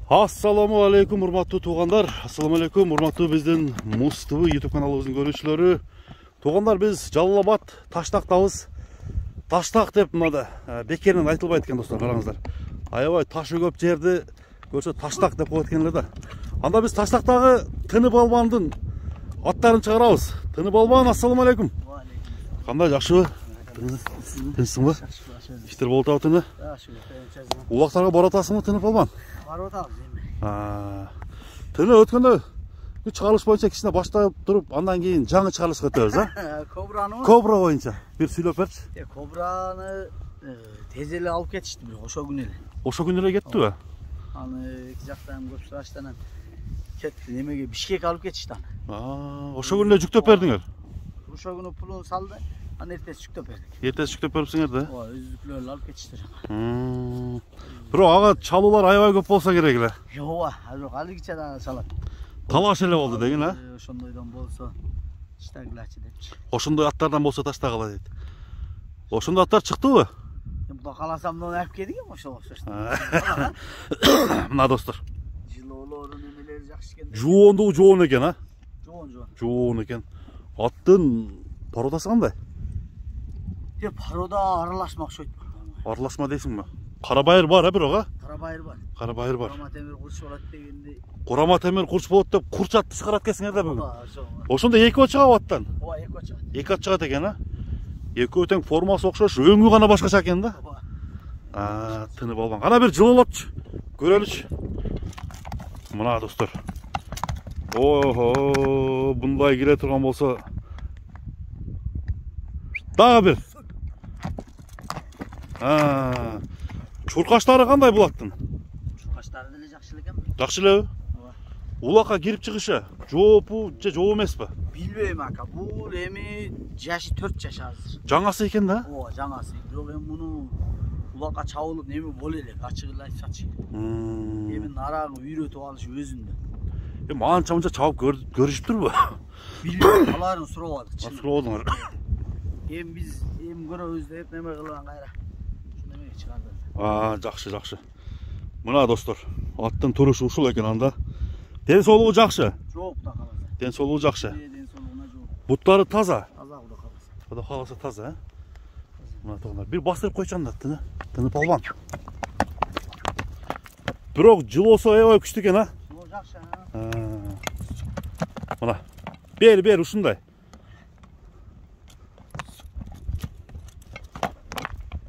Assalamu alaikum урматтуу туугандар. Assalamu alaikum урматтуу биздин Муз ТВ YouTube каналыбыздын көрүүчүлөрү. Туугандар, биз Жалал-Абад Таштактабыз. Таштак деп мында бекеринен айтылбайт экен достор, караңыздар. Аябай ташы көп жерди көрсө Таштак деп коет экенлер да. Анда биз Таштактагы Тынып Албандын аттарын чыгарабыз. Тынып Албан, ассаламу алейкум. Кандай, жакшыбы? Тынчсыңбы? Иштер болуп атабы? Улактарга баратасыңбы, Тынып Албан? Тыны өткөндө чыгарылыш боюнча кичине баштап туруп, андан кийин жаңы чыгарылышка өтөбүз, а? Кобраны? Кобра боюнча бир сүйлөп берчи. Кобраны тез эле алып кетишти, бирок ошо күнү эле. Ошо күнү эле кеттиби? Аны эки жактан көп сураштан кетти, немеге Бишкек алып кетишти аны. Ошо күнү эле жүктөп бердиңер? Ошо күнү пулун салды, аны эртеси жүктөп бердик. Эртеси жүктөп берипсиңер да? Ооба, өзүнүкүлөр алып кетишти. Бирок ага чалуулар аябай көп болсо керек эле. Ооба, алигиче да салат. Талаш эле болду деген, а? Ошондойдон болсо таштагылачы депчи. Ошондой аттардан болсо таштагыла дейт. Ошондой аттар чыктыбы? Кудай кааласа муну алып келдик эми ошого окшош. Мына достор. Жылоолору немелери жакшы экен. Жоондугу жоон экен, а? Жоон. Жоон экен. Аттын породасы кандай? Порода аралашма окшойт. Аралашма дейсиңби? Карабайыр бар, бирок, а? Карабайыр бар. Карабайыр бар. Корама темир курч болот дегенди. Корама темир курч болот деп курчатты чыгарат экенсиңер да бүгүн. Ооба, Ошондо экөө чыгат аттан. Ооба, экөө чыгат. Эки ат чыгат экен, а? Экөө тең формасы окшош, өңү гана башкача экен да. Ооба. Тынып Албан. Кана бир жылуулапчы. Көрөлүчү. Мына достор. Ого, мындай кире турган болсо. Дагы бир. Чуркаштары кандай бул аттын? Чуркаштары деле жакшы экен. Жакшы элеби? Ооба. Улакка кирип чыгышы жоопу же жоо эмеспи? Билбейм ака. Бул эми жашы 4 жаш азыр. Жаңасы экен да? Ооба, жаңасы. Бирок эми муну улакка чабылып неме боло элек, ачык эле айтсачы. Эми нарагы үйрөтүп алыш өзүндө. Эми анча-мынча чабып көрүшүптүрбү? Билбейм, аларын сурабадык. Сурабадыңар. Эми биз көрөбүз деп неме кылган кайра. Ушуну эмеге чыгарды. Жакшы. Мына достор, аттын турушу ушул экен анда. Ден соолугу жакшы. Жок да каласа. Ден соолугу жакшы. Ден соолугуна жок. Буттары таза. Таза куда каласа. Куда каласа таза, а? Мына туугандар, бир бастырып койчу анда аттыны. Тынып Албан. Бирок жылоосу аябай күчтүү экен, а? Жок жакшы. Мына. Бер ушундай.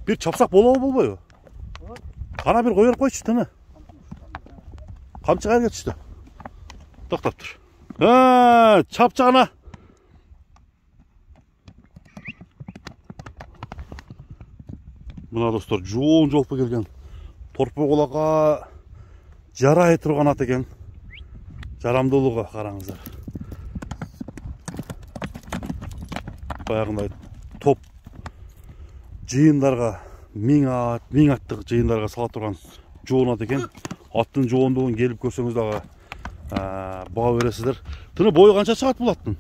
Бир чапсак болобу, болбойбу? Кана бир кой берип койчу тыны. Камчы кайерге түштү? Токтоп тур. Чапчы ана. Мына достор, жоон жолпу келген. Торпок улакка жарай турган ат экен. Жарамдуулугу караңыздар. Баягындай топ жыйындарга, миң аттык жыйындарга сала турган жоон ат экен. Аттын жоондугун келип көрсөңүз дагы баа бересиздер. Тыны бою канча чыгат бул аттын?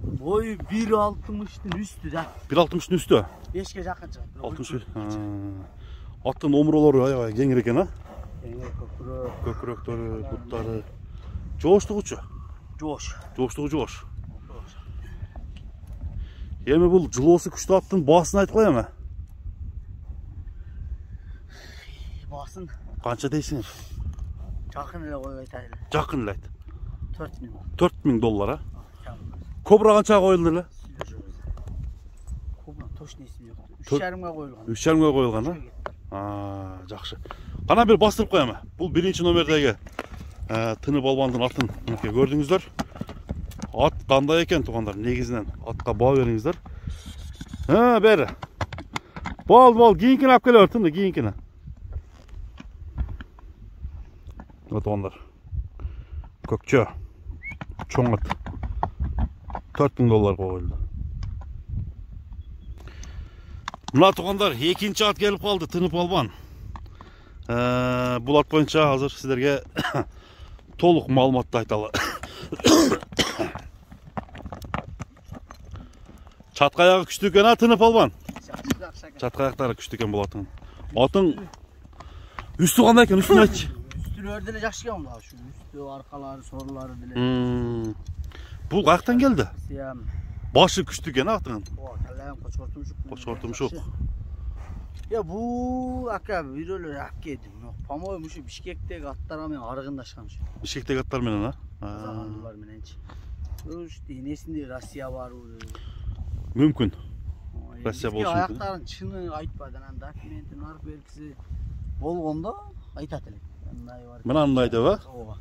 Бою 1.60-тын үстү да. 1.60-тын үстү? 5ке жакын чыгат. 60. Аттын омуролору аябай кеңир экен, а? Кеңир, көкүрөктөрү, буттары. Жооштугучу? Жооштугу жоош. Эми бул жылоосу күчтүү аттын баасын айтып коем, а? Баасын канча дейсиңер? Жакын эле коюп айтайлы. Жакын эле айт. $4.000. $4.000, а? Кобра канча коюлду эле? Кобра точно эсим жок. 3.5 коюлган. 3.5 коюлган, а? Жакшы. Кана бир бастырып коем. Бул 1-номердеги Тынып Албандын атын мынакей көрдүңүздөр. Ат кандай экен туугандар? Негизинен атка баа бериңиздер. Бери. Бол, кийинкини алып келе бер, кийинкини. Туугандар. Көкчө. Чоң ат. $4.000 коюлду. Мына туугандар, экинчи ат келип калды, Тынып Албан. Бул ат боюнча азыр сиздерге толук маалыматты айталы. Чатка аягы күчтүү экен, Тынып Албан. Чатка аяктары күчтүү экен бул аттын. Атын үстү кандай экен, үстүн айтчы. Üstülөр деле жакшы экен мына ушу үстү аркалары сорлары деле. Бул каяктан келди? Сиям. Başı küçtü gene attın. О, калам кочортумшук. Koçortumuşuk. Ya bu aka biröler akkedim. Pamoy muşu Bişkek'teki atlara men argındaşkan şu. Bişkek'teki atlar menen ha? Zamanlılar menençi. İşte nesinde Rusya var. Mümkün. Rusya bolsun. Ayakların çını aytpadan an dokumentin arıp belgisi bolgonda aytat elek. Men anlaydı va. Ova.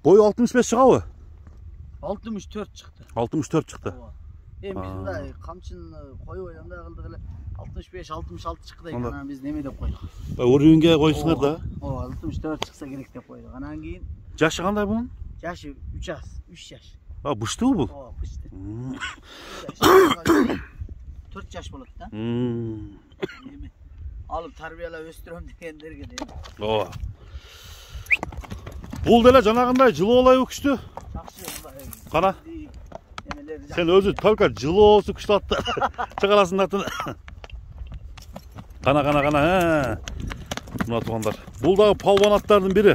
Boyu 65 çıkabı? 64 çıktı. 64 çıktı. Hem bizim de kamçını koyu oyanda kıldık ele 65-66 çıktı ekan biz neme dep koyduk. Oruyunga koysunlar da. O 64 çıksa gerek dep koyduk. Anan keyin Yaşı qanday bunun? yaşı 3 yaş. Ha, buştu bu? O, buştu. 4 yaş bolup da. Alıp tarbiyalap östüröm degenlerge de. O. Bul dele janagınday жылы olay öküştü. Qana. Sen özü только жылы olsu күçtü attı. Çıkarasın attın. Qana. Muna tuğanlar. Bul dağı palvan atlarının biri.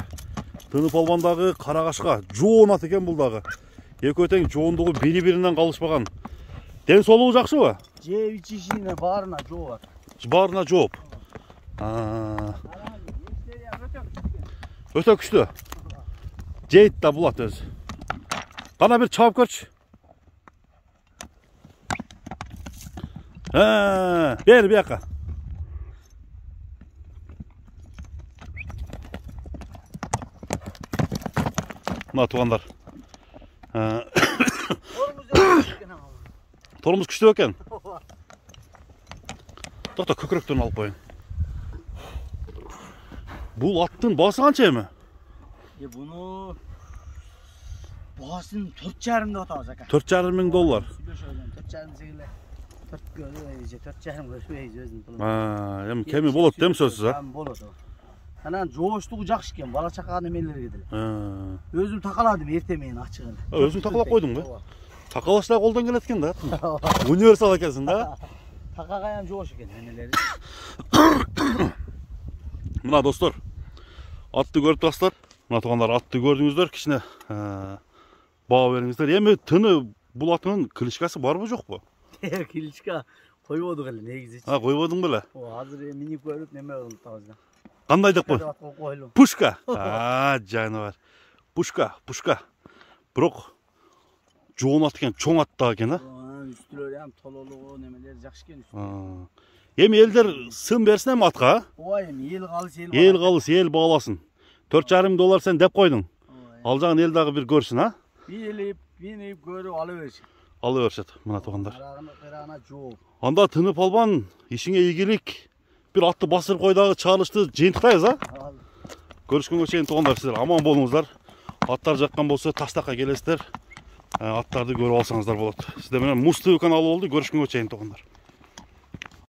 Tını palvandağı Karaqaşqa. Жоон at eken bul dağı. Eki öteң жоонdugu biri-birinden kalışpagan. Den soluğu jakşı mı? Jep içişine barına joo var. Barına жооп. Öte күçtü. Jeyt da bulat öz. Qana bir çabıp görçü. Beri bir yaka. Muna tuğanlar. Torumuz küçtü eken. Toqta köküröktön alıp koyun. Bul attın bası qancha mi? Bunu baсын 4,5 деп атабыз ака. 4,5 миң доллар. 4,5 сегиле. 4 көрү, 4,5 көрүбөйбүз өзүнүн пулун. Эми кеми болот дем сөзсүз а? Болот. Анан жооштугу жакшы экен, бала чакага немелерге деле. Өзүм такаладым эрте менен ачык эле. Өзүң такалап койдуңбу? Такалаш да колдон келет экен да. Универсал экенсиң да. Такагайам жоош экен немелери. Мына достор, атты көрүп турасыздар. Мына тугандар атты көрдүңүздөр, кичине баа бериңиздер. Эми тыны бул аттын кличкасы барбы жокпу? Кличка койбодук эле негизи. Койбодуң беле? Азыр минип көрүп неме кылып атабыз. Кандай деп кой? Пушка. Жаныбар. Пушка. Бирок жоон ат экен, чоң ат да экен, а? Үстүлөр ham тололугу немелер жакшы экен. Эми элдер сын берсин эми атка? Ооба, эми эл калыс, эл калыс, эл бааласын. 4,5 миң доллар сен деп койдуң. Ал жагын эл дагы бир көрсүн, а? Бинип көрүп ала беришет. Ала беришет, мына тугандар. Карагына жооп. Анда тынып албан, ишиңе ийгилик. Bir atты basırıp koydağı çağrıştı жыйынтыктайбыз а? Görüşкөнгө чейин тугандар, сиздер аман болуңуздар. Аттар жаккан болсо таштакка келесиздер. Аттарды көрүп алсаңыздар болот. Сиздер менен Муз ТВ каналы болду. Görüşкөнгө чейин тугандар.